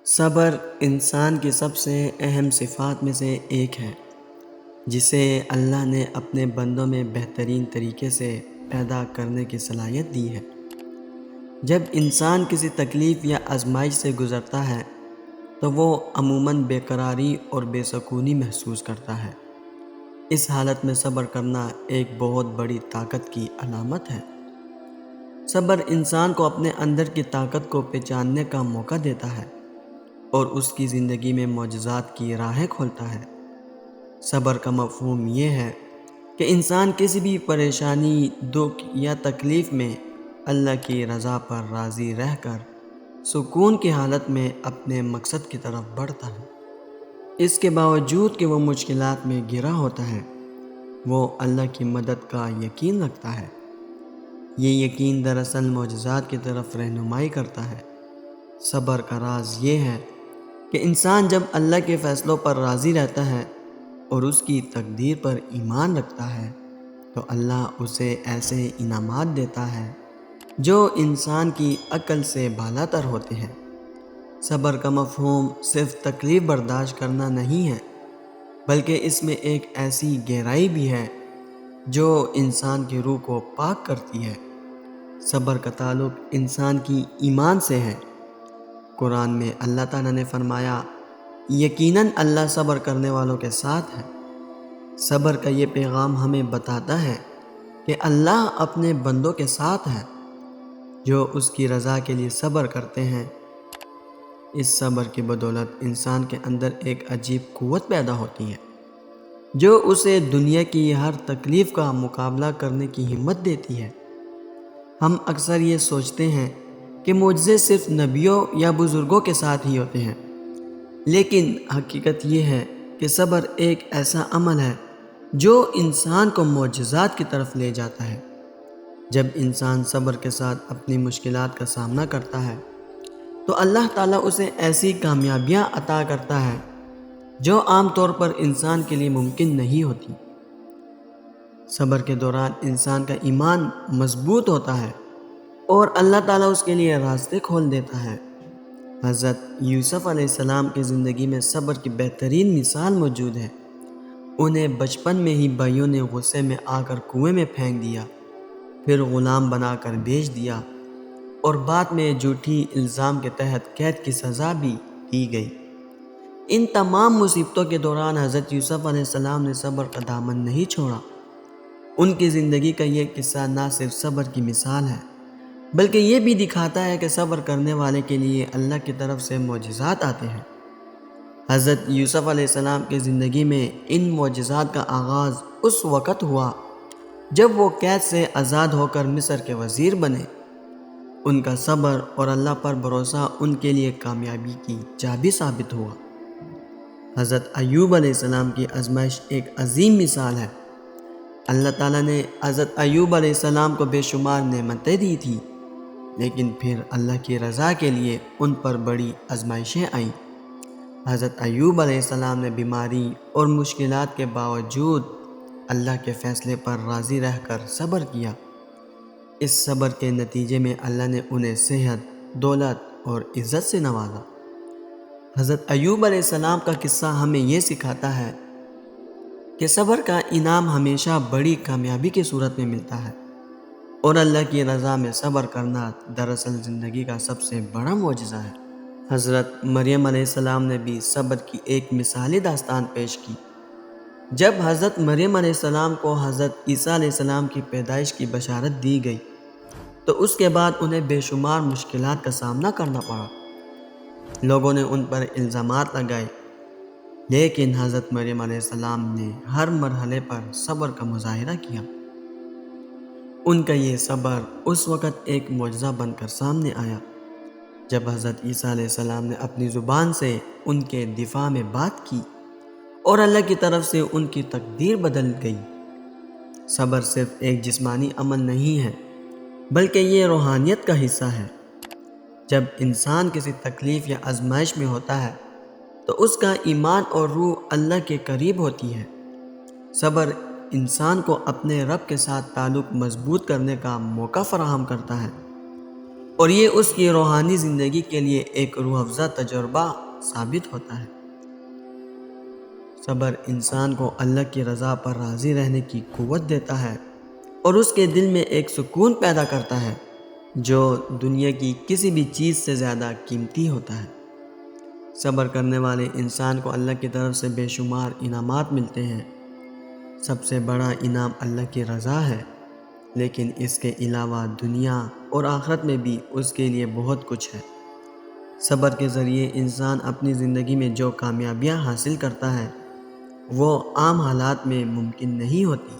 صبر انسان کی سب سے اہم صفات میں سے ایک ہے، جسے اللہ نے اپنے بندوں میں بہترین طریقے سے پیدا کرنے کی صلاحیت دی ہے۔ جب انسان کسی تکلیف یا آزمائش سے گزرتا ہے تو وہ عموماً بے قراری اور بے سکونی محسوس کرتا ہے۔ اس حالت میں صبر کرنا ایک بہت بڑی طاقت کی علامت ہے۔ صبر انسان کو اپنے اندر کی طاقت کو پہچاننے کا موقع دیتا ہے اور اس کی زندگی میں معجزات کی راہیں کھولتا ہے۔ صبر کا مفہوم یہ ہے کہ انسان کسی بھی پریشانی، دکھ یا تکلیف میں اللہ کی رضا پر راضی رہ کر سکون کی حالت میں اپنے مقصد کی طرف بڑھتا ہے۔ اس کے باوجود کہ وہ مشکلات میں گھرا ہوتا ہے، وہ اللہ کی مدد کا یقین رکھتا ہے۔ یہ یقین دراصل معجزات کی طرف رہنمائی کرتا ہے۔ صبر کا راز یہ ہے کہ انسان جب اللہ کے فیصلوں پر راضی رہتا ہے اور اس کی تقدیر پر ایمان رکھتا ہے تو اللہ اسے ایسے انعامات دیتا ہے جو انسان کی عقل سے بالاتر ہوتے ہیں۔ صبر کا مفہوم صرف تکلیف برداشت کرنا نہیں ہے، بلکہ اس میں ایک ایسی گہرائی بھی ہے جو انسان کی روح کو پاک کرتی ہے۔ صبر کا تعلق انسان کی ایمان سے ہے۔ قرآن میں اللہ تعالیٰ نے فرمایا، یقیناً اللہ صبر کرنے والوں کے ساتھ ہے۔ صبر کا یہ پیغام ہمیں بتاتا ہے کہ اللہ اپنے بندوں کے ساتھ ہے جو اس کی رضا کے لیے صبر کرتے ہیں۔ اس صبر کی بدولت انسان کے اندر ایک عجیب قوت پیدا ہوتی ہے جو اسے دنیا کی ہر تکلیف کا مقابلہ کرنے کی ہمت دیتی ہے۔ ہم اکثر یہ سوچتے ہیں کہ معجزے صرف نبیوں یا بزرگوں کے ساتھ ہی ہوتے ہیں، لیکن حقیقت یہ ہے کہ صبر ایک ایسا عمل ہے جو انسان کو معجزات کی طرف لے جاتا ہے۔ جب انسان صبر کے ساتھ اپنی مشکلات کا سامنا کرتا ہے تو اللہ تعالیٰ اسے ایسی کامیابیاں عطا کرتا ہے جو عام طور پر انسان کے لیے ممکن نہیں ہوتی۔ صبر کے دوران انسان کا ایمان مضبوط ہوتا ہے اور اللہ تعالیٰ اس کے لیے راستے کھول دیتا ہے۔ حضرت یوسف علیہ السلام کی زندگی میں صبر کی بہترین مثال موجود ہے۔ انہیں بچپن میں ہی بھائیوں نے غصے میں آ کر کنویں میں پھینک دیا، پھر غلام بنا کر بیچ دیا اور بعد میں جھوٹی الزام کے تحت قید کی سزا بھی دی گئی۔ ان تمام مصیبتوں کے دوران حضرت یوسف علیہ السلام نے صبر کا دامن نہیں چھوڑا۔ ان کی زندگی کا یہ قصہ نہ صرف صبر کی مثال ہے، بلکہ یہ بھی دکھاتا ہے کہ صبر کرنے والے کے لیے اللہ کی طرف سے معجزات آتے ہیں۔ حضرت یوسف علیہ السلام کی زندگی میں ان معجزات کا آغاز اس وقت ہوا جب وہ قید سے آزاد ہو کر مصر کے وزیر بنے۔ ان کا صبر اور اللہ پر بھروسہ ان کے لیے کامیابی کی چابی ثابت ہوا۔ حضرت ایوب علیہ السلام کی آزمائش ایک عظیم مثال ہے۔ اللہ تعالیٰ نے حضرت ایوب علیہ السلام کو بے شمار نعمتیں دی تھیں، لیکن پھر اللہ کی رضا کے لیے ان پر بڑی آزمائشیں آئیں۔ حضرت ایوب علیہ السلام نے بیماری اور مشکلات کے باوجود اللہ کے فیصلے پر راضی رہ کر صبر کیا۔ اس صبر کے نتیجے میں اللہ نے انہیں صحت، دولت اور عزت سے نوازا۔ حضرت ایوب علیہ السلام کا قصہ ہمیں یہ سکھاتا ہے کہ صبر کا انعام ہمیشہ بڑی کامیابی کی صورت میں ملتا ہے، اور اللہ کی رضا میں صبر کرنا دراصل زندگی کا سب سے بڑا معجزہ ہے۔ حضرت مریم علیہ السلام نے بھی صبر کی ایک مثالی داستان پیش کی۔ جب حضرت مریم علیہ السلام کو حضرت عیسیٰ علیہ السلام کی پیدائش کی بشارت دی گئی تو اس کے بعد انہیں بے شمار مشکلات کا سامنا کرنا پڑا۔ لوگوں نے ان پر الزامات لگائے، لیکن حضرت مریم علیہ السلام نے ہر مرحلے پر صبر کا مظاہرہ کیا۔ ان کا یہ صبر اس وقت ایک معجزہ بن کر سامنے آیا جب حضرت عیسیٰ علیہ السلام نے اپنی زبان سے ان کے دفاع میں بات کی اور اللہ کی طرف سے ان کی تقدیر بدل گئی۔ صبر صرف ایک جسمانی عمل نہیں ہے، بلکہ یہ روحانیت کا حصہ ہے۔ جب انسان کسی تکلیف یا آزمائش میں ہوتا ہے تو اس کا ایمان اور روح اللہ کے قریب ہوتی ہے۔ صبر انسان کو اپنے رب کے ساتھ تعلق مضبوط کرنے کا موقع فراہم کرتا ہے۔ اور یہ اس کی روحانی زندگی کے لیے ایک روح افزا تجربہ ثابت ہوتا ہے۔ صبر انسان کو اللہ کی رضا پر راضی رہنے کی قوت دیتا ہے اور اس کے دل میں ایک سکون پیدا کرتا ہے جو دنیا کی کسی بھی چیز سے زیادہ قیمتی ہوتا ہے۔ صبر کرنے والے انسان کو اللہ کی طرف سے بے شمار انعامات ملتے ہیں۔ سب سے بڑا انعام اللہ کی رضا ہے، لیکن اس کے علاوہ دنیا اور آخرت میں بھی اس کے لیے بہت کچھ ہے۔ صبر کے ذریعے انسان اپنی زندگی میں جو کامیابیاں حاصل کرتا ہے وہ عام حالات میں ممکن نہیں ہوتی۔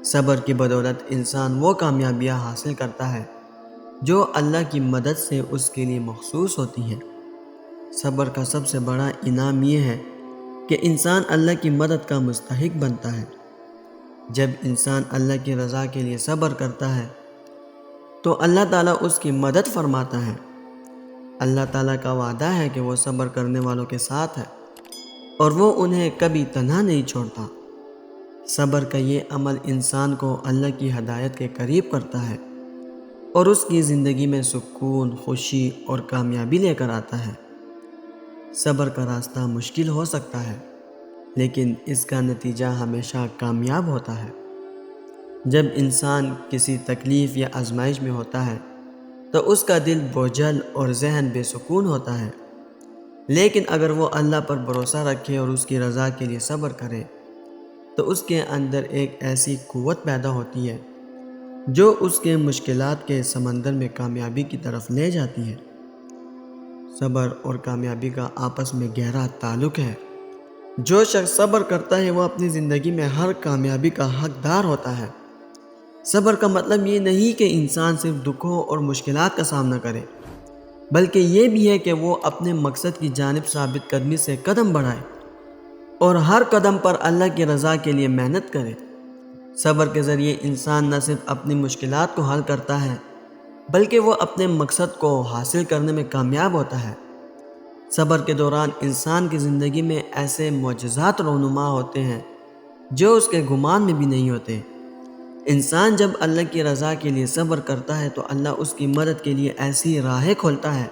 صبر کی بدولت انسان وہ کامیابیاں حاصل کرتا ہے جو اللہ کی مدد سے اس کے لیے مخصوص ہوتی ہیں۔ صبر کا سب سے بڑا انعام یہ ہے کہ انسان اللہ کی مدد کا مستحق بنتا ہے۔ جب انسان اللہ کی رضا کے لیے صبر کرتا ہے تو اللہ تعالیٰ اس کی مدد فرماتا ہے۔ اللہ تعالیٰ کا وعدہ ہے کہ وہ صبر کرنے والوں کے ساتھ ہے اور وہ انہیں کبھی تنہا نہیں چھوڑتا۔ صبر کا یہ عمل انسان کو اللہ کی ہدایت کے قریب کرتا ہے اور اس کی زندگی میں سکون، خوشی اور کامیابی لے کر آتا ہے۔ صبر کا راستہ مشکل ہو سکتا ہے، لیکن اس کا نتیجہ ہمیشہ کامیاب ہوتا ہے۔ جب انسان کسی تکلیف یا آزمائش میں ہوتا ہے تو اس کا دل بوجھل اور ذہن بے سکون ہوتا ہے، لیکن اگر وہ اللہ پر بھروسہ رکھے اور اس کی رضا کے لیے صبر کرے تو اس کے اندر ایک ایسی قوت پیدا ہوتی ہے جو اس کے مشکلات کے سمندر میں کامیابی کی طرف لے جاتی ہے۔ صبر اور کامیابی کا آپس میں گہرا تعلق ہے۔ جو شخص صبر کرتا ہے وہ اپنی زندگی میں ہر کامیابی کا حقدار ہوتا ہے۔ صبر کا مطلب یہ نہیں کہ انسان صرف دکھوں اور مشکلات کا سامنا کرے، بلکہ یہ بھی ہے کہ وہ اپنے مقصد کی جانب ثابت قدمی سے قدم بڑھائے اور ہر قدم پر اللہ کی رضا کے لیے محنت کرے۔ صبر کے ذریعے انسان نہ صرف اپنی مشکلات کو حل کرتا ہے بلکہ وہ اپنے مقصد کو حاصل کرنے میں کامیاب ہوتا ہے۔ صبر کے دوران انسان کی زندگی میں ایسے معجزات رونما ہوتے ہیں جو اس کے گمان میں بھی نہیں ہوتے۔ انسان جب اللہ کی رضا کے لیے صبر کرتا ہے تو اللہ اس کی مدد کے لیے ایسی راہیں کھولتا ہے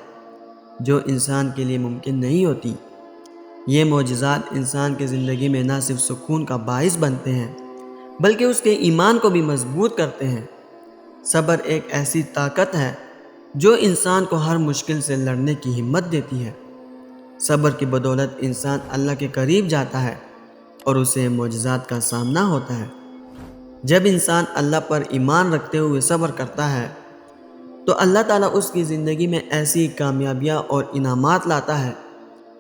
جو انسان کے لیے ممکن نہیں ہوتی۔ یہ معجزات انسان کی زندگی میں نہ صرف سکون کا باعث بنتے ہیں بلکہ اس کے ایمان کو بھی مضبوط کرتے ہیں۔ صبر ایک ایسی طاقت ہے جو انسان کو ہر مشکل سے لڑنے کی ہمت دیتی ہے۔ صبر کی بدولت انسان اللہ کے قریب جاتا ہے اور اسے معجزات کا سامنا ہوتا ہے۔ جب انسان اللہ پر ایمان رکھتے ہوئے صبر کرتا ہے تو اللہ تعالیٰ اس کی زندگی میں ایسی کامیابیاں اور انعامات لاتا ہے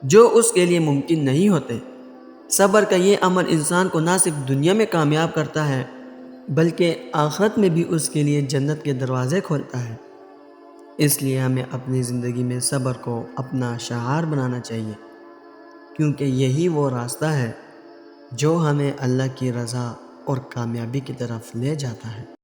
جو اس کے لیے ممکن نہیں ہوتے۔ صبر کا یہ عمل انسان کو نہ صرف دنیا میں کامیاب کرتا ہے بلکہ آخرت میں بھی اس کے لیے جنت کے دروازے کھولتا ہے۔ اس لیے ہمیں اپنی زندگی میں صبر کو اپنا شعار بنانا چاہیے، کیونکہ یہی وہ راستہ ہے جو ہمیں اللہ کی رضا اور کامیابی کی طرف لے جاتا ہے۔